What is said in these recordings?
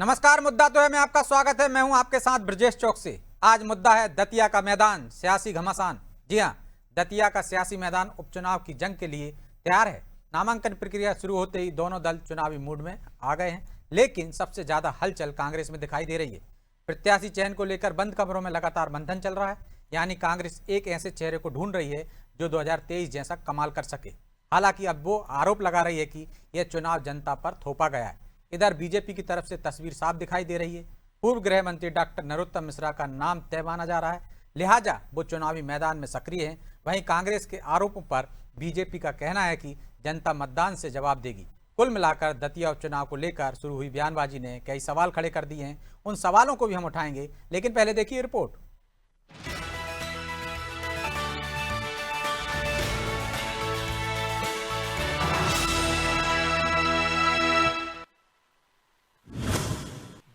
नमस्कार। मुद्दा तो है में आपका स्वागत है। मैं हूं आपके साथ ब्रजेश चौकसी। आज मुद्दा है दतिया का मैदान, सियासी घमासान। जी हां, दतिया का सियासी मैदान उपचुनाव की जंग के लिए तैयार है। नामांकन प्रक्रिया शुरू होते ही दोनों दल चुनावी मूड में आ गए हैं, लेकिन सबसे ज्यादा हलचल कांग्रेस में दिखाई दे रही है। प्रत्याशी चयन को लेकर बंद कमरों में लगातार मंथन चल रहा है, यानी कांग्रेस एक ऐसे चेहरे को ढूंढ रही है जो 2023 जैसा कमाल कर सके। हालांकि अब वो आरोप लगा रही है कि यह चुनाव जनता पर थोपा गया है। इधर बीजेपी की तरफ से तस्वीर साफ दिखाई दे रही है। पूर्व गृह मंत्री डॉक्टर नरोत्तम मिश्रा का नाम तय माना जा रहा है, लिहाजा वो चुनावी मैदान में सक्रिय हैं। वहीं कांग्रेस के आरोपों पर बीजेपी का कहना है कि जनता मतदान से जवाब देगी। कुल मिलाकर दतिया उपचुनाव को लेकर शुरू हुई बयानबाजी ने कई सवाल खड़े कर दिए हैं। उन सवालों को भी हम उठाएंगे, लेकिन पहले देखिए रिपोर्ट।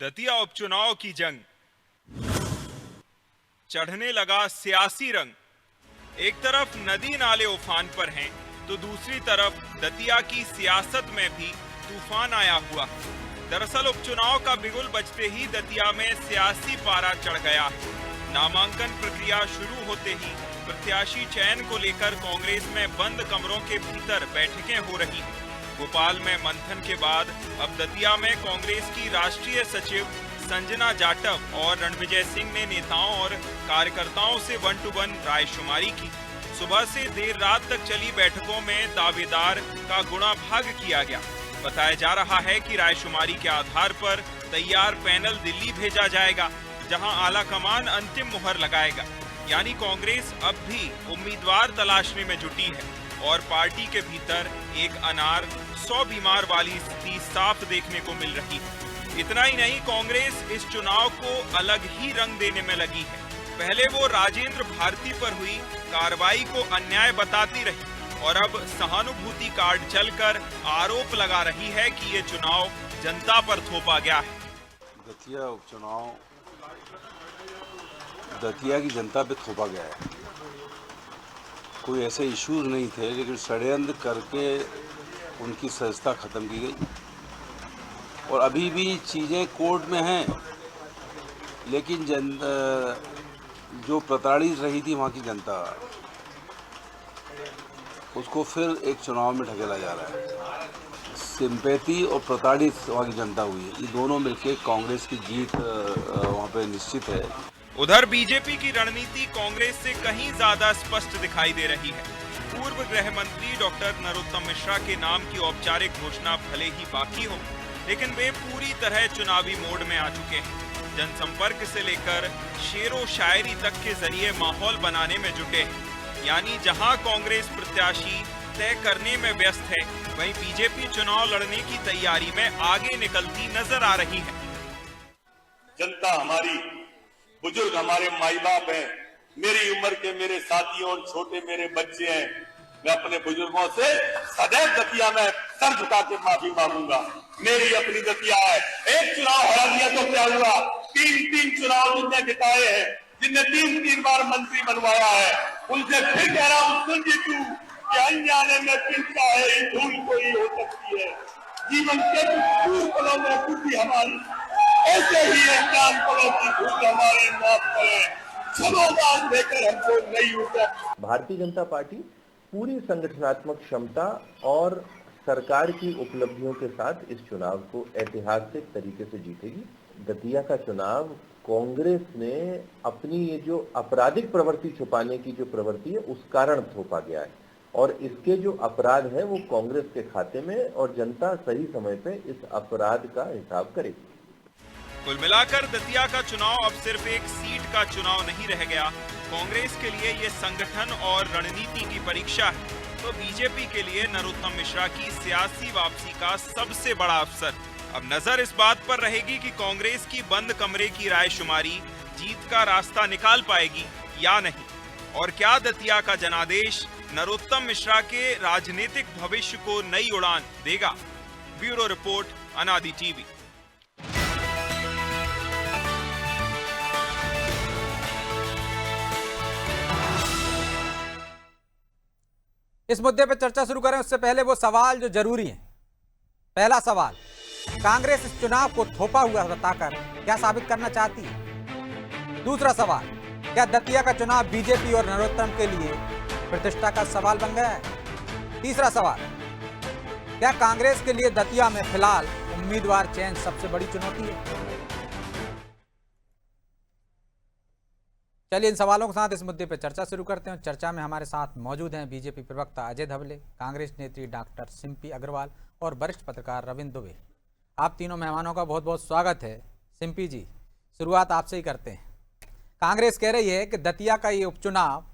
दतिया उपचुनाव की जंग, चढ़ने लगा सियासी रंग। एक तरफ नदी नाले उफान पर हैं, तो दूसरी तरफ दतिया की सियासत में भी तूफान आया हुआ। दरअसल उपचुनाव का बिगुल बजते ही दतिया में सियासी पारा चढ़ गया। नामांकन प्रक्रिया शुरू होते ही प्रत्याशी चयन को लेकर कांग्रेस में बंद कमरों के भीतर बैठकें हो रही हैं। भोपाल में मंथन के बाद अब दतिया में कांग्रेस की राष्ट्रीय सचिव संजना जाटव और रणविजय सिंह ने नेताओं और कार्यकर्ताओं से 1 to 1 रायशुमारी की। सुबह से देर रात तक चली बैठकों में दावेदार का गुणा भाग किया गया। बताया जा रहा है कि रायशुमारी के आधार पर तैयार पैनल दिल्ली भेजा जाएगा, जहां आला कमान अंतिम मुहर लगाएगा। यानी कांग्रेस अब भी उम्मीदवार तलाशने में जुटी है और पार्टी के भीतर एक अनार 100 बीमार वाली स्थिति साफ देखने को मिल रही है। इतना ही नहीं, कांग्रेस इस चुनाव को अलग ही रंग देने में लगी है। पहले वो राजेंद्र भारती पर हुई कार्रवाई को अन्याय बताती रही और अब सहानुभूति कार्ड चलकर आरोप लगा रही है कि ये चुनाव जनता पर थोपा गया है। दतिया उपचुनाव दतिया की जनता पे थोपा गया है। कोई ऐसे इश्यूज नहीं थे, लेकिन षड्यंत्र करके उनकी सजता ख़त्म की गई और अभी भी चीज़ें कोर्ट में हैं। लेकिन जो प्रताड़ित रही थी वहाँ की जनता, उसको फिर एक चुनाव में ढकेला जा रहा है। सिंपैथी और प्रताड़ित वहाँ की जनता हुई है। ये दोनों मिलके कांग्रेस की जीत वहाँ पे निश्चित है। उधर बीजेपी की रणनीति कांग्रेस से कहीं ज्यादा स्पष्ट दिखाई दे रही है। पूर्व गृह मंत्री डॉक्टर नरोत्तम मिश्रा के नाम की औपचारिक घोषणा भले ही बाकी हो, लेकिन वे पूरी तरह चुनावी मोड में आ चुके हैं। जनसंपर्क से लेकर शेरो शायरी तक के जरिए माहौल बनाने में जुटे हैं। यानी जहां कांग्रेस प्रत्याशी तय करने में व्यस्त है, वहीं बीजेपी चुनाव लड़ने की तैयारी में आगे निकलती नजर आ रही है। जनता हमारी, बुजुर्ग हमारे माई बाप हैं, मेरी उम्र के मेरे साथियों और छोटे मेरे बच्चे हैं। मैं अपने बुजुर्गों से सदैव दतिया में सर झुका के माफी मांगूंगा। मेरी अपनी दतिया है। एक चुनाव हरा दिया तो क्या हुआ? 3 चुनाव जिनने जिताए हैं, जिनने 3 बार मंत्री बनवाया है, उनसे फिर कह रहा हूँ, सुन जी तू कि अनजाने में फिर चाहे धूल कोई हो सकती है। जीवन के दूर पलों में बुद्धि हमारी, ऐसे ही अनजान पलों की धूल हमारे माफ करें, क्षमादान देकर हमको नहीं होता। भारतीय जनता पार्टी पूरी संगठनात्मक क्षमता और सरकार की उपलब्धियों के साथ इस चुनाव को ऐतिहासिक तरीके से जीतेगी। दतिया का चुनाव कांग्रेस ने अपनी ये जो आपराधिक प्रवृत्ति छुपाने की जो प्रवृत्ति है, उस कारण थोपा गया है और इसके जो अपराध है वो कांग्रेस के खाते में, और जनता सही समय पे इस अपराध का हिसाब करेगी। कुल मिलाकर दतिया का चुनाव अब सिर्फ एक सीट का चुनाव नहीं रह गया। कांग्रेस के लिए ये संगठन और रणनीति की परीक्षा है, तो बीजेपी के लिए नरोत्तम मिश्रा की सियासी वापसी का सबसे बड़ा अवसर। अब नजर इस बात पर रहेगी कि कांग्रेस की बंद कमरे की रायशुमारी जीत का रास्ता निकाल पाएगी या नहीं, और क्या दतिया का जनादेश नरोत्तम मिश्रा के राजनीतिक भविष्य को नई उड़ान देगा। ब्यूरो रिपोर्ट, अनादि टीवी। इस मुद्दे पर चर्चा शुरू करें उससे पहले वो सवाल जो जरूरी है। पहला सवाल, कांग्रेस इस चुनाव को थोपा हुआ बताकर क्या साबित करना चाहती है? दूसरा सवाल, क्या दतिया का चुनाव बीजेपी और नरोत्तम के लिए प्रतिष्ठा का सवाल बन गया है? तीसरा सवाल, क्या कांग्रेस के लिए दतिया में फिलहाल उम्मीदवार चयन सबसे बड़ी चुनौती है? चलिए इन सवालों के साथ इस मुद्दे पर चर्चा शुरू करते हैं। चर्चा में हमारे साथ मौजूद हैं बीजेपी प्रवक्ता अजय धवले, कांग्रेस नेत्री डॉक्टर सिम्पी अग्रवाल और वरिष्ठ पत्रकार रविंद्र दुबे। आप तीनों मेहमानों का बहुत बहुत स्वागत है। सिम्पी जी, शुरुआत आपसे ही करते हैं। कांग्रेस कह रही है कि दतिया का ये उपचुनाव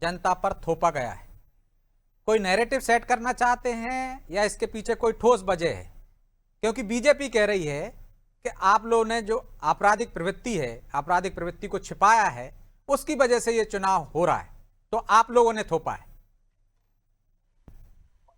जनता पर थोपा गया है। कोई नैरेटिव सेट करना चाहते हैं या इसके पीछे कोई ठोस वजह है? क्योंकि बीजेपी कह रही है कि आप लोगों ने जो आपराधिक प्रवृत्ति है, आपराधिक प्रवृत्ति को छिपाया है, उसकी वजह से ये चुनाव हो रहा है, तो आप लोगों ने थोपा है।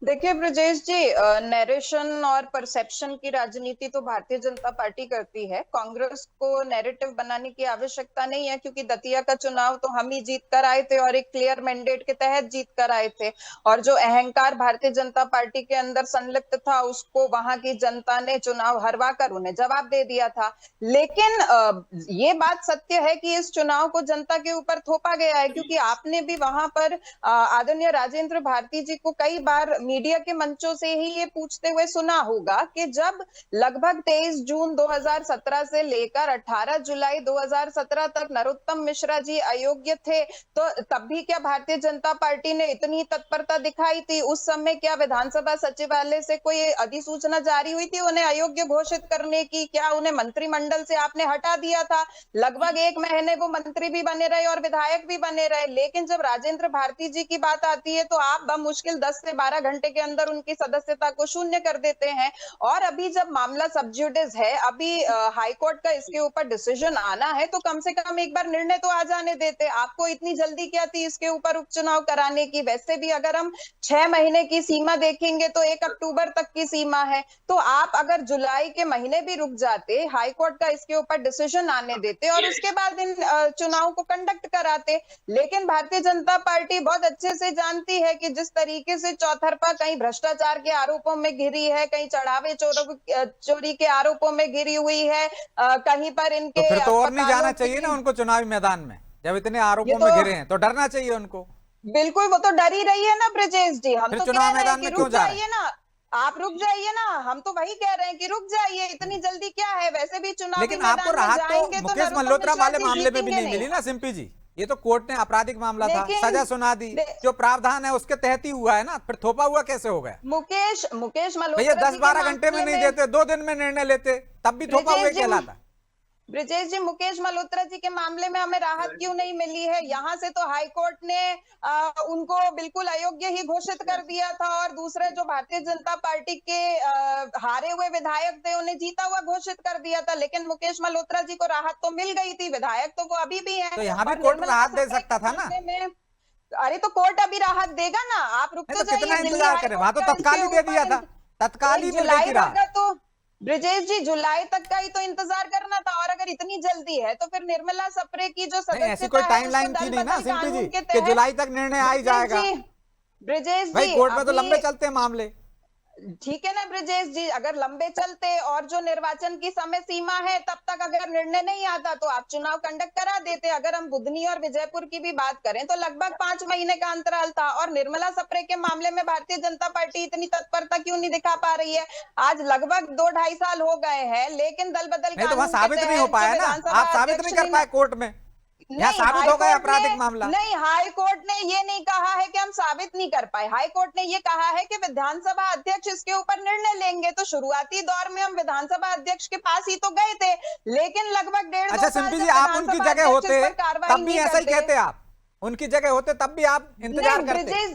देखिए ब्रजेश जी, नैरेशन और परसेप्शन की राजनीति तो भारतीय जनता पार्टी करती है। कांग्रेस को नैरेटिव बनाने की आवश्यकता नहीं है, क्योंकि दतिया का चुनाव तो हम ही जीत कर आए थे और एक क्लियर मैंडेट के तहत जीत कर आए थे। और जो अहंकार भारतीय जनता पार्टी के अंदर संलिप्त था, उसको वहां की जनता ने चुनाव हरवा कर उन्हें जवाब दे दिया था। लेकिन ये बात सत्य है कि इस चुनाव को जनता के ऊपर थोपा गया है, क्योंकि आपने भी वहां पर आदरणीय राजेंद्र भारती जी को कई बार मीडिया के मंचों से ही ये पूछते हुए सुना होगा कि जब लगभग 23 जून 2017 से लेकर 18 जुलाई 2017 तक नरोत्तम मिश्रा जी अयोग्य थे, तो तब भी क्या भारतीय जनता पार्टी ने इतनी तत्परता दिखाई थी? उस समय क्या विधानसभा सचिवालय से कोई अधिसूचना जारी हुई थी उन्हें अयोग्य घोषित करने की? क्या उन्हें मंत्रिमंडल से आपने हटा दिया था? लगभग 1 महीने वो मंत्री भी बने रहे और विधायक भी बने रहे। लेकिन जब राजेंद्र भारती जी की बात आती है तो आप बमुश्किल 10 से 12 घंटे के अंदर उनकी सदस्यता को शून्य कर देते हैं। और अभी जब मामला सब जुडिस है, अभी हाई कोर्ट का इसके ऊपर डिसीजन आना है, तो कम से कम एक बार निर्णय तो आ जाने देते। आपको इतनी जल्दी क्या थी इसके ऊपर उपचुनाव कराने की? वैसे भी अगर हम 6 महीने की सीमा देखेंगे तो 1 अक्टूबर तक की सीमा है। तो आप अगर जुलाई के महीने भी रुक जाते, हाई कोर्ट का इसके ऊपर डिसीजन आने देते और उसके बाद इन चुनाव को कंडक्ट कराते। लेकिन भारतीय जनता पार्टी बहुत अच्छे से जानती है कि जिस तरीके से चौतरफा कहीं भ्रष्टाचार के आरोपों में घिरी है, कहीं चढ़ावे चोरी के आरोपों में घिरी हुई है, कहीं पर इनके तो फिर तो और नहीं जाना चाहिए ना उनको चुनावी मैदान में? जब इतने आरोपों में घिरे हैं तो डरना चाहिए उनको। बिल्कुल, वो तो डर ही रही है ना ब्रजेश जी। हम तो चुनाव मैदान में क्यों जा रहे हैं? ना, आप रुक जाइए ना। हम तो वही कह रहे हैं कि रुक जाइए, इतनी जल्दी क्या है? वैसे भी चुनाव, लेकिन आपको राहत तो मुकेश मल्होत्रा वाले मामले में भी नहीं मिली ना सिम्पी जी। ये तो कोर्ट ने आपराधिक मामला था, सजा सुना दी, जो प्रावधान है उसके तहत ही हुआ है ना। फिर थोपा हुआ कैसे हो गया? मुकेश मल्होत्रा भैया 10-12 घंटे में नहीं देते, 2 दिन में निर्णय लेते, तब भी थोपा हुआ कहलाता। ब्रजेश जी, मुकेश मल्होत्रा जी के मामले में हमें राहत क्यों नहीं मिली है? यहाँ से तो हाई कोर्ट ने उनको बिल्कुल अयोग्य ही घोषित कर दिया था, और दूसरे जो भारतीय जनता पार्टी के हारे हुए विधायक थे उन्हें जीता हुआ घोषित कर दिया था। लेकिन मुकेश मल्होत्रा जी को राहत तो मिल गई थी, विधायक तो वो अभी भी हैं। तो यहाँ भी कोर्ट राहत दे सकता था ना। अरे तो कोर्ट अभी राहत देगा ना, आप रुक तो कितना इंतजार करें? वहां तो तत्काल ही दे दिया था, तत्काल ही मिल गई थी राहत। तो ब्रजेश जी, जुलाई तक का ही तो इंतजार करना था। और अगर इतनी जल्दी है तो फिर निर्मला सप्रे की जो सदस्यता ऐसी कोई टाइमलाइन थी नहीं ना सिम्पी जी कि जुलाई तक निर्णय आ ही जाएगा। ब्रजेश जी, भाई कोर्ट में तो लंबे चलते हैं मामले। ठीक है ना ब्रजेश जी, अगर लंबे चलते और जो निर्वाचन की समय सीमा है तब तक अगर निर्णय नहीं आता तो आप चुनाव कंडक्ट करा देते। अगर हम बुधनी और विजयपुर की भी बात करें तो लगभग 5 महीने का अंतराल था। और निर्मला सप्रे के मामले में भारतीय जनता पार्टी इतनी तत्परता क्यों नहीं दिखा पा रही है? आज लगभग 2-2.5 साल हो गए हैं, लेकिन दल बदल नहीं तो वहाँ साबित नहीं हो पाया ना, आप साबित नहीं कर पाए कोर्ट में। यहाँ साबित हो गया आपराधिक मामला। नहीं, हाई कोर्ट ने ये नहीं कहा है कि हम साबित नहीं कर पाए। हाई कोर्ट ने ये कहा है कि विधानसभा अध्यक्ष इसके ऊपर निर्णय लेंगे। तो शुरुआती दौर में हम विधानसभा अध्यक्ष के पास ही तो गए थे, लेकिन लगभग 1.5-2 साल सिम्पी जी, आप उनकी जगह होते तब भी ऐसा ही कहते आप? उनकी जगह होते तब भी आप इंतजार करते?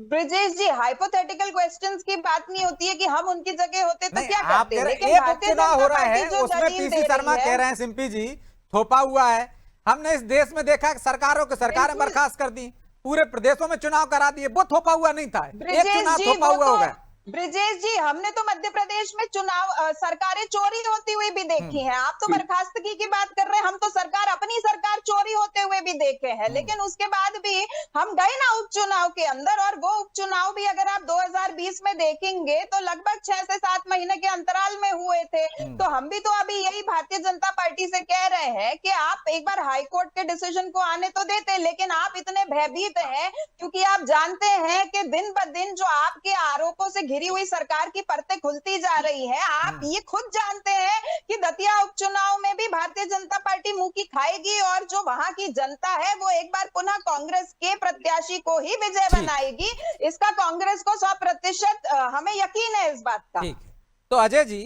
ब्रजेश जी, हाइपोथेटिकल क्वेश्चंस की बात नहीं होती है कि हम उनकी जगह होते तो क्या करते। लेकिन उपचुनाव हो रहा है, उसमें पीसी शर्मा कह रहे हैं सिम्पी जी थोपा हुआ है। हमने इस देश में देखा सरकारों के सरकारें बर्खास्त कर दी, पूरे प्रदेशों में चुनाव करा दिए, वो थोपा हुआ नहीं था। एक चुनाव थोपा हुआ हो गया। ब्रिजेश जी, हमने तो मध्य प्रदेश में चुनाव सरकारें चोरी होती हुई भी देखी हैं। आप तो बर्खास्तगी की बात कर रहे हैं, हम तो अपनी सरकार चोरी होते हुए भी देखे हैं। लेकिन उसके बाद भी हम गए ना उपचुनाव के अंदर, और वो उपचुनाव भी अगर आप 2020 में देखेंगे तो लगभग 6 से 7 महीने के अंतराल में हुए थे। तो हम भी तो अभी यही भारतीय जनता पार्टी से कह रहे हैं कि आप एक बार हाईकोर्ट के डिसीजन को आने तो देते, लेकिन आप इतने भयभीत हैं क्योंकि आप जानते हैं कि दिन ब दिन जो आपके आरोपों से घिरी हुई सरकार की परतें खुलती जा रही है। आप ये खुद जानते हैं कि दतिया उपचुनाव में भी भारतीय जनता पार्टी मुंह की खाएगी, और जो वहां की जनता है वो एक बार पुनः कांग्रेस के प्रत्याशी को ही विजय बनाएगी। इसका कांग्रेस को 100% हमें यकीन है इस बात का। ठीक है। तो अजय जी,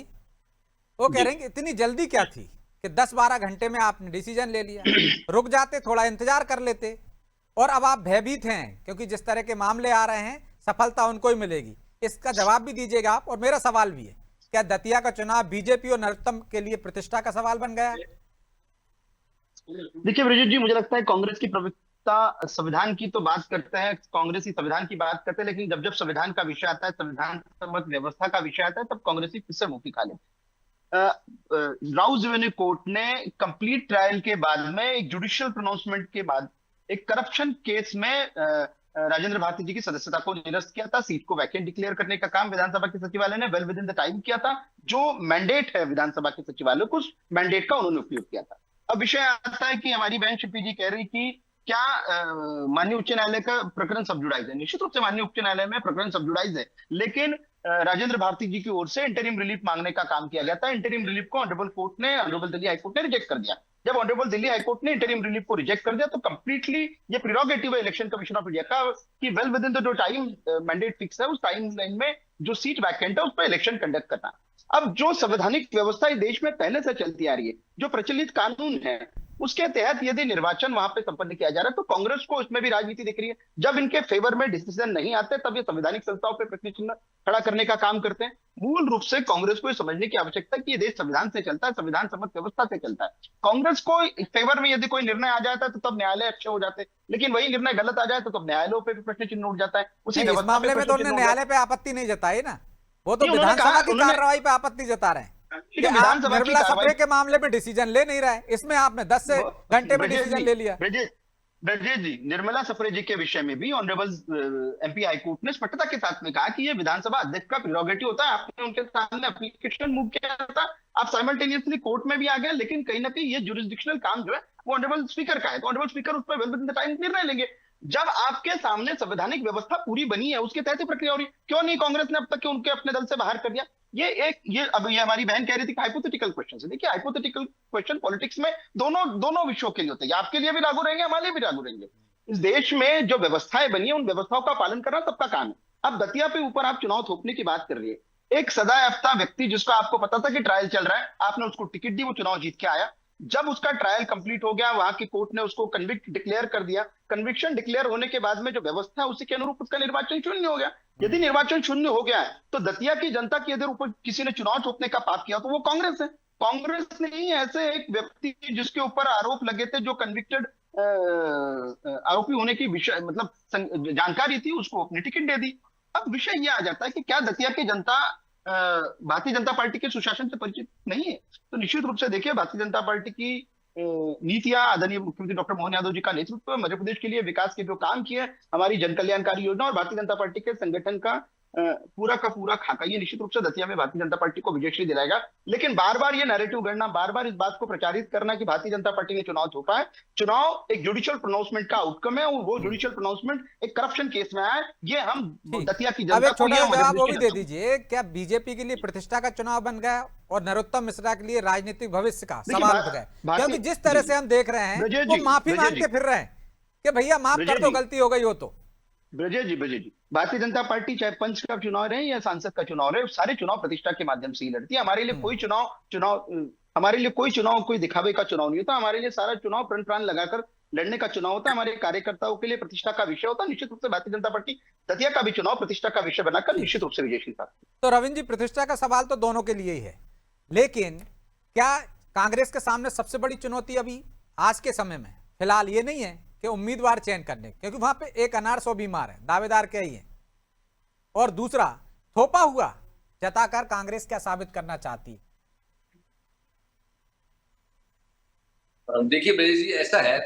वो कह रहे हैं कि इतनी जल्दी क्या थी कि 10-12 घंटे में आपने डिसीजन ले लिया, रुक जाते, थोड़ा इंतजार कर लेते, और अब आप भयभीत हैं क्योंकि जिस तरह के मामले आ रहे हैं सफलता उनको ही मिलेगी। इसका जवाब भी दीजिएगा आप। और मेरा सवाल भी है, क्या दतिया का चुनाव बीजेपी और नरोत्तम के लिए प्रतिष्ठा का सवाल बन गया है? देखिए ब्रिजेश जी, मुझे लगता है कांग्रेस की प्रवक्ता संविधान की तो बात करते हैं, कांग्रेस ही संविधान की बात करते हैं, लेकिन जब जब संविधान का विषय आता है, संविधान सम्मत व्यवस्था का विषय आता है, तब कांग्रेसी फिर से मुंह की खा लेते। राउज रेवेन्यू कोर्ट ने कंप्लीट ट्रायल के बाद में, एक जुडिशियल प्रोनाउंसमेंट के बाद, एक करप्शन केस में राजेंद्र भारती जी की सदस्यता को निरस्त किया था। सीट को वैकेंट डिक्लेयर करने का काम विधानसभा के सचिवालय ने well with in the time किया था। जो मैंडेट है विधानसभा के सचिवालय को, उस मैंडेट का उन्होंने उपयोग किया था। अब विषय आता है कि हमारी बहन शिल्पी जी कह रही कि क्या माननीय उच्च न्यायालय का प्रकरण सबजुडाइज है। निश्चित रूप से माननीय उच्च न्यायालय में प्रकरण सबजुडाइज है, लेकिन राजेंद्र भारती जी की ओर से इंटरिम रिलीफ मांगने का काम किया गया था। इंटरिम रिलीफ को ऑनरेबल दिल्ली हाईकोर्ट ने रिजेक्ट कर दिया। जब ऑनरेबल दिल्ली हाईकोर्ट ने इंटरिम रिलीफ को रिजेक्ट कर दिया तो कंप्लीटली ये प्रिरोगेटिव है इलेक्शन कमीशन ऑफ इंडिया का कि वेल विद इन द जो टाइम मैंडेट फिक्स है, उस टाइम लाइन में जो सीट वैकेंट है उस पर इलेक्शन कंडक्ट करना। अब जो संवैधानिक व्यवस्था इस देश में पहले से चलती आ रही है, जो प्रचलित कानून है, उसके तहत यदि निर्वाचन वहां पे संपन्न किया जा रहा है तो कांग्रेस को इसमें भी राजनीति दिख रही है। जब इनके फेवर में डिसीजन नहीं आते तब ये संवैधानिक संस्थाओं पे प्रश्न चिन्ह खड़ा करने का काम करते हैं। मूल रूप से कांग्रेस को ये समझने की आवश्यकता है कि ये देश संविधान से चलता है, संविधान सम्मत व्यवस्था से चलता है। कांग्रेस को फेवर में यदि कोई निर्णय आ जाता है तो तब न्यायालय अच्छे हो जाते हैं, लेकिन वही निर्णय गलत आ जाए तो तब न्यायालयों पे भी प्रश्न चिन्ह उठ जाता है। उसी इस मामले में तो उन्होंने न्यायालय पे आपत्ति नहीं जताई ना, वो तो विधानसभा की कार्रवाई पे आपत्ति जता रहे हैं। निर्मला सप्रे के मामले में डिसीजन ले नहीं रहा है, इसमें आपने 10 घंटे में डिसीजन ले लिया। ब्रजेश जी, निर्मला सप्रे जी के विषय में भी ऑनरेबल एमपी हाईकोर्ट ने स्पष्टता के साथ में कहा कि ये विधानसभा अध्यक्ष का प्रेरोगेटिव होता है। आपने उनके सामने एप्लीकेशन मूव किया था, आप साइमल्टेनियसली कोर्ट में भी आ गए, लेकिन कहीं ना कहीं ये जुरिस्डिक्शनल काम जो है वो ऑनरेबल स्पीकर का है, तो ऑनरेबल स्पीकर उस पर well with in the time निर्णय लेंगे। जब आपके सामने संवैधानिक व्यवस्था पूरी बनी है, उसके तहत प्रक्रिया हो रही है, क्यों नहीं कांग्रेस ने अब तक उनके अपने दल से बाहर कर दिया? अब ये हमारी बहन कह रही थी कि हाइपोथेटिकल क्वेश्चन है। देखिए, हाइपोथेटिकल क्वेश्चन पॉलिटिक्स में दोनों विषयों के लिए होते हैं, आपके लिए भी लागू रहेंगे, हमारे लिए भी लागू रहेंगे। इस देश में जो व्यवस्थाएं बनी है उन व्यवस्थाओं का पालन करना सबका काम है। अब दतिया पे ऊपर आप चुनाव थोपने की बात कर रही है, एक सदायाफ्ता व्यक्ति जिसका आपको पता था कि ट्रायल चल रहा है, आपने उसको टिकट दी, वो चुनाव जीत के आया। जब उसका ट्रायल कंप्लीट हो गया, वहां की कोर्ट ने उसको कन्विक्ट डिक्लेयर कर दिया। कन्विक्शन डिक्लेयर होने के बाद में जो व्यवस्था है उसी के अनुरूप उसका निर्वाचन शून्य हो गया। यदि निर्वाचन शून्य हो गया है तो दतिया की जनता की यदि ऊपर किसी ने चुनाव थोपने का पाप किया तो वो कांग्रेस है। कांग्रेस ने ही ऐसे एक व्यक्ति जिसके ऊपर आरोप लगे थे, जो कन्विक्टेड आरोपी होने की विषय मतलब जानकारी थी, उसको अपनी टिकट दे दी। अब विषय ये आ जाता है कि क्या दतिया की जनता भारतीय जनता पार्टी के सुशासन से परिचित नहीं है? तो निश्चित रूप से देखिए, भारतीय जनता पार्टी की नीतियां, आदरणीय मुख्यमंत्री डॉक्टर मोहन यादव जी का नेतृत्व, मध्य प्रदेश के लिए विकास के जो काम किए, हमारी जन कल्याणकारी योजना और भारतीय जनता पार्टी के संगठन का पूरा का पूरा खाका, ये निश्चित रूप से दतिया में भारतीय जनता पार्टी को विजयश्री दिलाएगा। लेकिन बार बार ये नैरेटिव गढ़ना, बार बार इस बात को प्रचारित करना कि भारतीय जनता पार्टी ने चुनाव थोपा है, चुनाव एक जुडिशियल प्रोनाउंसमेंट का आउटकम है और वो जुडिशियल प्रोनाउंसमेंट एक करप्शन केस में आया है। ये हम दतिया की जनता को जवाब वो भी दे दीजिए, क्या बीजेपी के लिए प्रतिष्ठा का चुनाव बन गया और नरोत्तम मिश्रा के लिए राजनीतिक भविष्य का सवाल उठ गया? क्योंकि जिस तरह से हम देख रहे हैं वो माफी मांग के फिर रहे हैं कि भैया माफ कर दो, गलती हो गई हो तो। ब्रजेश जी, भारतीय जनता पार्टी चाहे पंच का चुनाव रहे या सांसद का चुनाव रहे, सारे चुनाव प्रतिष्ठा के माध्यम से ही लड़ती है। हमारे लिए कोई चुनाव कोई दिखावे का चुनाव नहीं होता। हमारे लिए सारा चुनाव प्रण प्राण लगाकर लड़ने का चुनाव होता है। हमारे कार्यकर्ताओं के लिए प्रतिष्ठा का विषय होता है। निश्चित रूप से भारतीय जनता पार्टी दतिया का भी चुनाव प्रतिष्ठा का विषय बनाकर निश्चित रूप से विजयी था। तो रविंद्र जी, प्रतिष्ठा का सवाल तो दोनों के लिए ही है, लेकिन क्या कांग्रेस के सामने सबसे बड़ी चुनौती अभी आज के समय में फिलहाल ये नहीं है कि उम्मीदवार चयन करने, क्योंकि वहां पे एक अनार 100 बीमार है, दावेदार क्या ही है, और दूसरा थोपा हुआ जताकर कांग्रेस क्या साबित करना चाहती है? देखिए ब्रजेश जी, ऐसा है,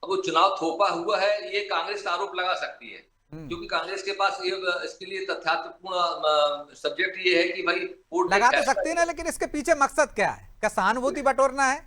अब वो चुनाव थोपा हुआ है ये कांग्रेस आरोप लगा सकती है, क्योंकि कांग्रेस के पास ये इसके लिए तथ्यात्मक सब्जेक्ट ये है कि भाई वोट लगा तो सकती है ना, लेकिन इसके पीछे मकसद क्या है? क्या सहानुभूति बटोरना है?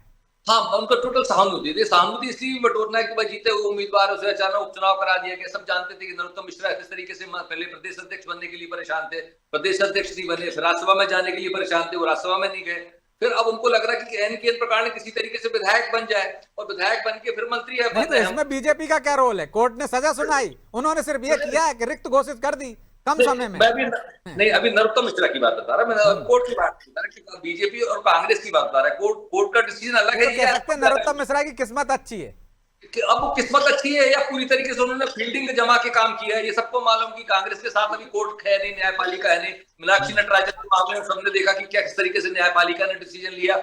हाँ, उनका टोटल सहानुभूति थी। सहानुभूति इसलिए भी बटोरना है कि भाई जीते हुए उम्मीदवार उसे अचानक उपचुनाव करा दिया गया। सब जानते थे कि नरोत्तम मिश्रा किस तरीके से पहले प्रदेश अध्यक्ष बनने के लिए परेशान थे, प्रदेश अध्यक्ष नहीं बने, फिर राज्यसभा में जाने के लिए परेशान थे, वो राज्यसभा में नहीं गए। फिर अब उनको लग रहा है कि एन के एन प्रकार ने किसी तरीके से विधायक बन जाए और विधायक बन के फिर मंत्री है। नहीं तो इसमें बीजेपी का क्या रोल है? कोर्ट ने सजा सुनाई, उन्होंने सिर्फ ये किया है कि रिक्त घोषित कर दी कम समय में। मैं भी नहीं, अभी नरोत्तम मिश्रा की बात बता रहा, मैं कोर्ट की बात बता रहा, बीजेपी और कांग्रेस की बात बता रहा है। कोर्ट का डिसीजन अलग है। कह सकते हैं नरोत्तम मिश्रा की किस्मत अच्छी है कि अब वो किस्मत अच्छी है या पूरी तरीके से उन्होंने फील्डिंग जमा के काम किया है। ये सबको मालूम कि कांग्रेस के साथ अभी कोर्ट है नहीं, न्यायपालिका है नहीं। मीनाक्षी नटराजन के मामले में सबने देखा कि क्या किस तरीके से न्यायपालिका ने डिसीजन लिया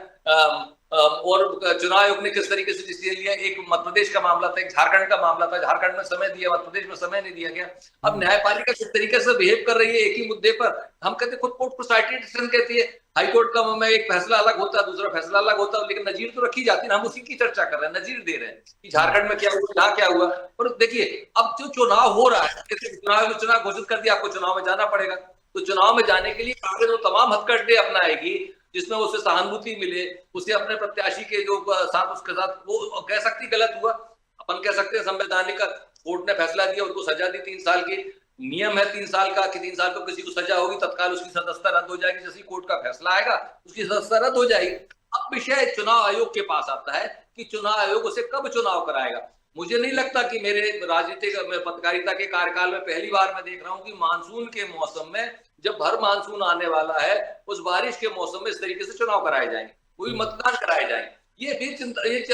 और चुनाव आयोग ने किस तरीके से डिसीजन लिया। एक मध्य प्रदेश का मामला था, एक झारखंड का मामला था, झारखंड में समय दिया, मध्य प्रदेश में समय नहीं दिया गया। अब न्यायपालिका किस तरीके से बिहेव कर रही है एक ही मुद्दे पर, हम कहते खुद कोर्ट प्रोसाइटी डिसीजन कहती है। हाईकोर्ट का में एक फैसला अलग होता है, दूसरा फैसला अलग होता है, लेकिन नजीर तो रखी जाती है। हम उसी की चर्चा कर रहे हैं, नजीर दे रहे हैं कि झारखंड में क्या हुआ, यहाँ क्या हुआ। और देखिए अब जो चुनाव हो रहा है, चुनाव घोषित कर दिया, आपको चुनाव में जाना पड़ेगा। तो चुनाव में जाने के लिए कांग्रेस वो तमाम हथकंडे अपनाएगी जिसमें उसे सहानुभूति मिले, उसे अपने प्रत्याशी के जो साथ उसके साथ वो कह सकती गलत हुआ, अपन कह सकते हैं संवैधानिक कोर्ट ने फैसला दिया, उनको सजा दी 3 साल की। नियम है 3 साल का कि 3 साल को किसी को सजा होगी तत्काल उसकी सदस्यता रद्द हो जाएगी। जैसे कोर्ट का फैसला आएगा उसकी सदस्यता रद्द हो जाएगी। अब विषय चुनाव आयोग के पास आता है कि चुनाव आयोग उसे कब चुनाव कराएगा। मुझे नहीं लगता कि मेरे राजनीतिक पत्रकारिता के कार्यकाल में पहली बार मैं देख रहा हूं कि मानसून के मौसम में, जब भर मानसून आने वाला है, उस बारिश के मौसम में इस तरीके से चुनाव कराए जाएंगे, कोई मतदान कराए जाएंगे। ये भी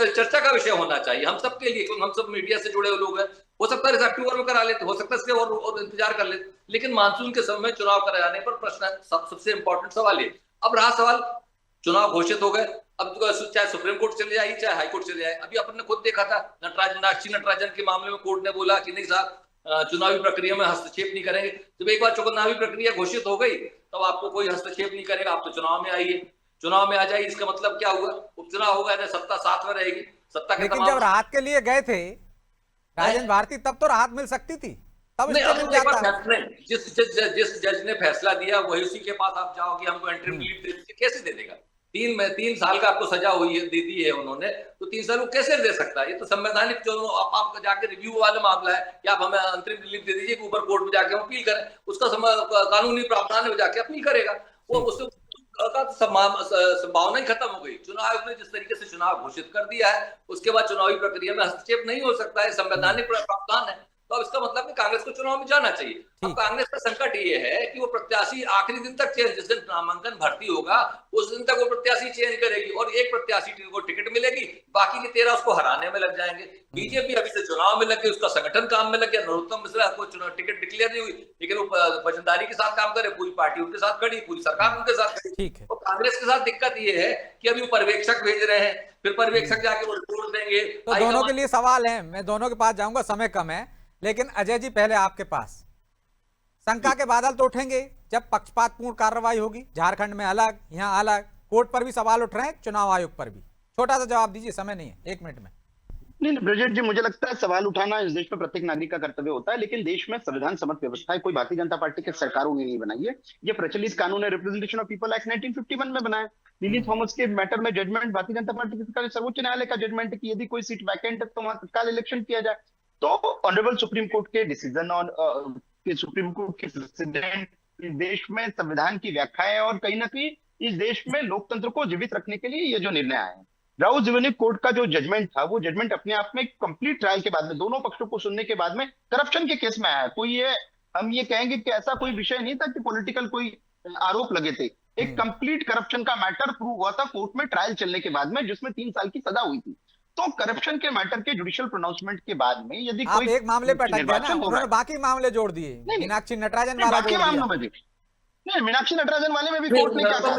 चर्चा का विषय होना चाहिए हम सबके लिए, क्योंकि हम सब मीडिया से जुड़े हुए लोग हैं। हो सकता है अक्टूबर में करा लेते, हो सकता है इसके और इंतजार कर लेते, लेकिन मानसून के समय में चुनाव कराने पर प्रश्न सबसे इंपॉर्टेंट सवाल ये। अब रहा सवाल, चुनाव घोषित हो गए, अब चाहे सुप्रीम कोर्ट चले जाए चाहे हाई कोर्ट चले जाए। अभी अपन ने खुद देखा था मीनाक्षी नटराजन के मामले में कोर्ट ने बोला कि नहीं साहब, चुनावी प्रक्रिया में हस्तक्षेप नहीं करेंगे। जब एक बार चुनावी प्रक्रिया घोषित हो गई तब आपको कोई हस्तक्षेप नहीं करेगा, आप तो चुनाव में आइए, चुनाव में आ जाइए। इसका मतलब क्या हुआ, उपचुनाव होगा, सत्ता साथ में रहेगी, सत्ता के। लेकिन जब राहत के लिए गए थे राजेंद्र भारती तब तो राहत मिल सकती थी, तब जिस जज ने फैसला दिया वही उसी के पास आप जाओगे, हमको एंट्री रिलीफ दे दीजिए, कैसे दे देगा? 3 साल का आपको सजा हुई है, दे दी है उन्होंने, तो 3 साल को कैसे दे सकता है? ये तो संवैधानिक जो आप जाके रिव्यू वाला मामला है कि आप हमें अंतरिम रिलीफ दे दीजिए, ऊपर कोर्ट में जाके हम अपील करें, उसका कानूनी प्रावधान में जाके अपील करेगा, वो उससे संभावना ही खत्म हो गई। चुनाव आयोग ने जिस तरीके से चुनाव घोषित कर दिया है उसके बाद चुनावी प्रक्रिया में हस्तक्षेप नहीं हो सकता है, संवैधानिक प्रावधान है। तो अब इसका मतलब कि कांग्रेस को चुनाव में जाना चाहिए। अब कांग्रेस का संकट ये है कि वो प्रत्याशी आखिरी दिन तक चयन, जिस दिन नामांकन भर्ती होगा उस दिन तक वो प्रत्याशी चयन करेगी और एक प्रत्याशी को टिकट मिलेगी, बाकी के 13 उसको हराने में लग जाएंगे। बीजेपी अभी से चुनाव में लग गई, उसका संगठन काम में लग गया। नरोत्तम मिश्रा को टिकट डिक्लेयर नहीं हुई, लेकिन वो वफादारी के साथ काम करे, पूरी पार्टी उनके साथ खड़ी, पूरी सरकार उनके साथ खड़ी। तो कांग्रेस के साथ दिक्कत ये है कि अभी वो पर्यवेक्षक भेज रहे हैं, फिर पर्यवेक्षक जाके वो रिपोर्ट देंगे। तो दोनों के लिए सवाल है, मैं दोनों के पास जाऊंगा, समय कम है, लेकिन अजय जी पहले आपके पास। शंका के बादल तो उठेंगे जब पक्षपातपूर्ण कार्रवाई होगी, झारखंड में अलग, यहाँ अलग, कोर्ट पर भी सवाल उठ रहे हैं, चुनाव आयोग पर भी। छोटा सा जवाब दीजिए, समय नहीं है, 1 मिनट में। नहीं ब्रजेश जी, मुझे लगता है सवाल उठाना इस देश में प्रत्येक नागरिक का कर्तव्य होता है, लेकिन देश में संविधान सम्मत व्यवस्था है, कोई भारतीय जनता पार्टी की सरकारों ने नहीं बनाई है। ये प्रचलित कानून है, रिप्रेजेंटेशन ऑफ पीपल एक्ट 1951 में बनाया। लिली थॉमस के मैटर में जजमेंट भारतीय जनता पार्टी की सरकार, सर्वोच्च न्यायालय का जजमेंट कि यदि कोई सीट वैकेंट है तो वहां तत्काल इलेक्शन किया जाए। तो ऑनरेबल सुप्रीम कोर्ट के डिसीजन और सुप्रीम कोर्ट के प्रेसिडेंट इस देश में संविधान की व्याख्या है और कहीं ना कहीं इस देश में लोकतंत्र को जीवित रखने के लिए ये जो निर्णय आए हैं। राउत जिवेनिक कोर्ट का जो जजमेंट था, वो जजमेंट अपने आप में कंप्लीट ट्रायल के बाद में, दोनों पक्षों को सुनने के बाद में करप्शन के केस में आया। कोई ये हम ये कहेंगे कि ऐसा कोई विषय नहीं था कि पॉलिटिकल कोई आरोप लगे थे, एक कंप्लीट करप्शन का मैटर प्रूव हुआ था कोर्ट में ट्रायल चलने के बाद में, जिसमें 3 साल की सजा हुई थी। तो करप्शन के मैटर के जुडिशियल प्रोनाउंसमेंट के बाद में यदि आप एक मामले पर अटक गए ना, उन्होंने बाकी मामले जोड़ दिए, मीनाक्षी नटराजन वाला बाकी मामलों में नहीं, मीनाक्षी नटराजन वाले में भी कोर्ट ने क्या कहा,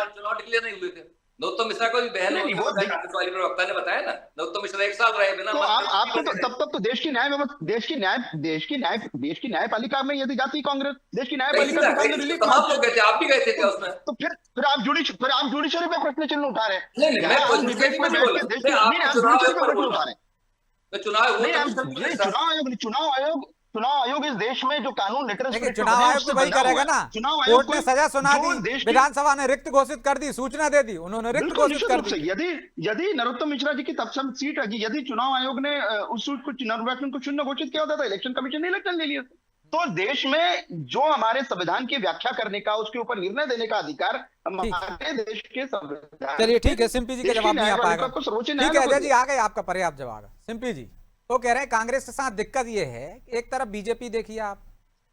चुनाव डिक्लेयर नहीं हुए थे। नरोत्तम मिश्रा को भी बहन नहीं, वो कांग्रेस वाली प्रवक्ता ने बताया ना, नरोत्तम मिश्रा 1 साल रहे बिना तो आपको तो तब तो देश की न्यायपालिका में यदि जाती कांग्रेस, देश की न्यायपालिका के सामने रिलीफ तमाम लोग गए थे, आप भी गए थे क्या उसमें? तो फिर आप जुडिशरी पे प्रश्न चिन्ह उठा रहे हैं। नहीं, मैं जुडिशरी पे नहीं बोला, चुनाव आयोग इस देश में जो कानून लेकिन चुनाव आयोग तो वही करेगा ना। कोर्ट ने सजा सुना दी, विधानसभा ने रिक्त घोषित कर दी, सूचना दे दी, उन्होंने रिक्त घोषित कर दी। यदि नरोत्तम मिश्रा जी की तब सीट रही, यदि चुनाव आयोग ने उस सीट को निर्वाचन को शून्य घोषित किया होता था, इलेक्शन कमीशन ने इलेक्शन ले लिया। तो देश में जो हमारे संविधान की व्याख्या करने का, उसके ऊपर निर्णय देने का अधिकार हमारे देश के संविधान। चलिए ठीक है, सिंपी जी का जवाब नहीं आ पाएगा। ठीक है अजय जी, आ गए आपका पर्याप्त जवाब। सिंपी जी तो कह रहे हैं कांग्रेस के साथ दिक्कत ये है कि एक तरफ बीजेपी देखिए आप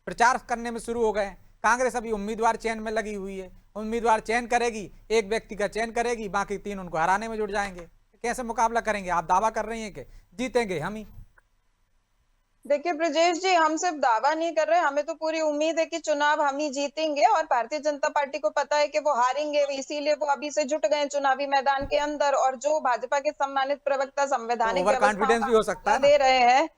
प्रचार करने में शुरू हो गए, कांग्रेस अभी उम्मीदवार चयन में लगी हुई है, उम्मीदवार चयन करेगी, एक व्यक्ति का चयन करेगी, बाकी 3 उनको हराने में जुट जाएंगे। कैसे मुकाबला करेंगे? आप दावा कर रही हैं कि जीतेंगे हम ही? देखिए ब्रजेश जी, हम सिर्फ दावा नहीं कर रहे, हमें तो पूरी उम्मीद है कि चुनाव हम ही जीतेंगे, और भारतीय जनता पार्टी को पता है कि वो हारेंगे, इसीलिए वो अभी से जुट गए चुनावी मैदान के अंदर। और जो भाजपा के सम्मानित प्रवक्ता संवैधानिक ओवर कॉन्फिडेंस भी हो सकता है दे रहे हैं।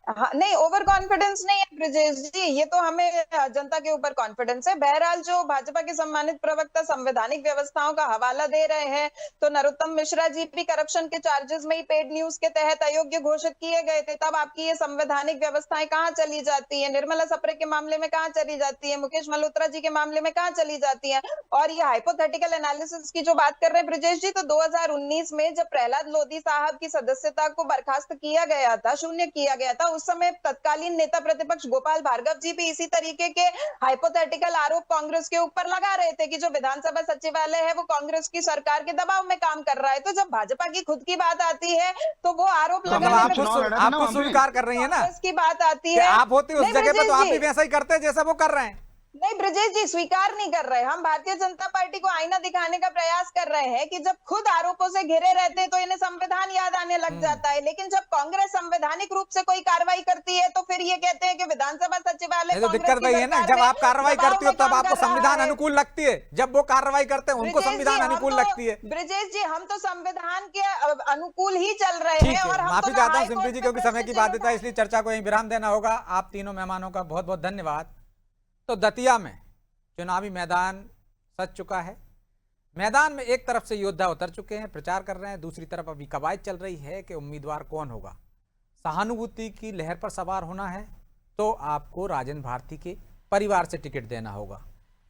हाँ, नहीं ओवर कॉन्फिडेंस नहीं है ब्रजेश जी, ये तो हमें जनता के ऊपर कॉन्फिडेंस है। बहरहाल जो भाजपा के सम्मानित प्रवक्ता संवैधानिक व्यवस्थाओं का हवाला दे रहे हैं, तो नरोत्तम मिश्रा जी भी करप्शन के चार्जेस में ही पेड न्यूज के तहत अयोग्य घोषित किए गए थे। तब आपकी ये संवैधानिक व्यवस्थाएं कहाँ चली जाती है? निर्मला सप्रे के मामले में कहाँ चली जाती है? मुकेश मल्होत्रा जी के मामले में कहाँ चली जाती है? और ये हाइपोथेटिकल एनालिसिस की जो बात कर रहे हैं ब्रजेश जी, तो 2019 में जब प्रहलाद लोधी साहब की सदस्यता को बर्खास्त किया गया था, शून्य किया गया था, उस समय तत्कालीन नेता प्रतिपक्ष गोपाल भार्गव जी भी इसी तरीके के हाइपोथेटिकल आरोप कांग्रेस के ऊपर लगा रहे थे कि जो विधानसभा सचिवालय है वो कांग्रेस की सरकार के दबाव में काम कर रहा है। तो जब भाजपा की खुद की बात आती है तो वो आरोप लगाने में आप स्वीकार कर रही है ना, कांग्रेस की बात आती है। आप होती उस जगह पे तो आप भी वैसा ही करते हैं जैसा वो कर रहे हैं। नहीं ब्रजेश जी, स्वीकार नहीं कर रहे, हम भारतीय जनता पार्टी को आईना दिखाने का प्रयास कर रहे हैं कि जब खुद आरोपों से घिरे रहते हैं तो इन्हें संविधान याद आने लग जाता है, लेकिन जब कांग्रेस संवैधानिक रूप से कोई कार्रवाई करती है तो फिर ये कहते हैं कि विधानसभा सचिवालय। तो दिक्कत वही है ना, जब आप कार्रवाई करती हो तब आपको संविधान अनुकूल लगती है, जब वो कार्रवाई करते हैं उनको संविधान अनुकूल लगती है। ब्रजेश जी, हम तो संविधान के अनुकूल ही चल रहे हैं। और माफी चाहता हूँ सिंपी जी, क्योंकि समय की बाध्यता है, इसलिए चर्चा को यहीं विराम देना होगा। आप तीनों मेहमानों का बहुत बहुत धन्यवाद। तो दतिया में चुनावी मैदान सज चुका है। मैदान में एक तरफ से योद्धा उतर चुके हैं, प्रचार कर रहे हैं, दूसरी तरफ अभी कवायद चल रही है कि उम्मीदवार कौन होगा। सहानुभूति की लहर पर सवार होना है तो आपको राजेंद्र भारती के परिवार से टिकट देना होगा।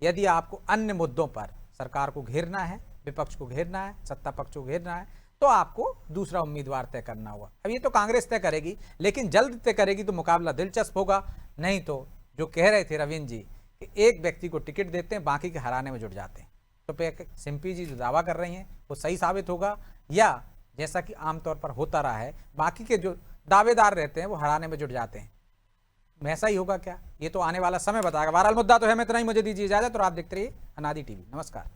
यदि आपको अन्य मुद्दों पर सरकार को घेरना है, विपक्ष को घेरना है, सत्ता पक्ष को घेरना है, तो आपको दूसरा उम्मीदवार तय करना होगा। अब ये तो कांग्रेस तय करेगी, लेकिन जल्द तय करेगी तो मुकाबला दिलचस्प होगा। नहीं तो जो कह रहे थे रविंद्र जी कि एक व्यक्ति को टिकट देते हैं, बाकी के हराने में जुट जाते हैं, तो सिंपी जी जो दावा कर रही हैं वो सही साबित होगा, या जैसा कि आमतौर पर होता रहा है बाकी के जो दावेदार रहते हैं वो हराने में जुट जाते हैं, वैसा ही होगा क्या? ये तो आने वाला समय बताएगा। बहरहाल मुद्दा तो है, मैं इतना ही, मुझे दीजिए इजाजत और आप देखते रहिए अनादि टीवी। नमस्कार।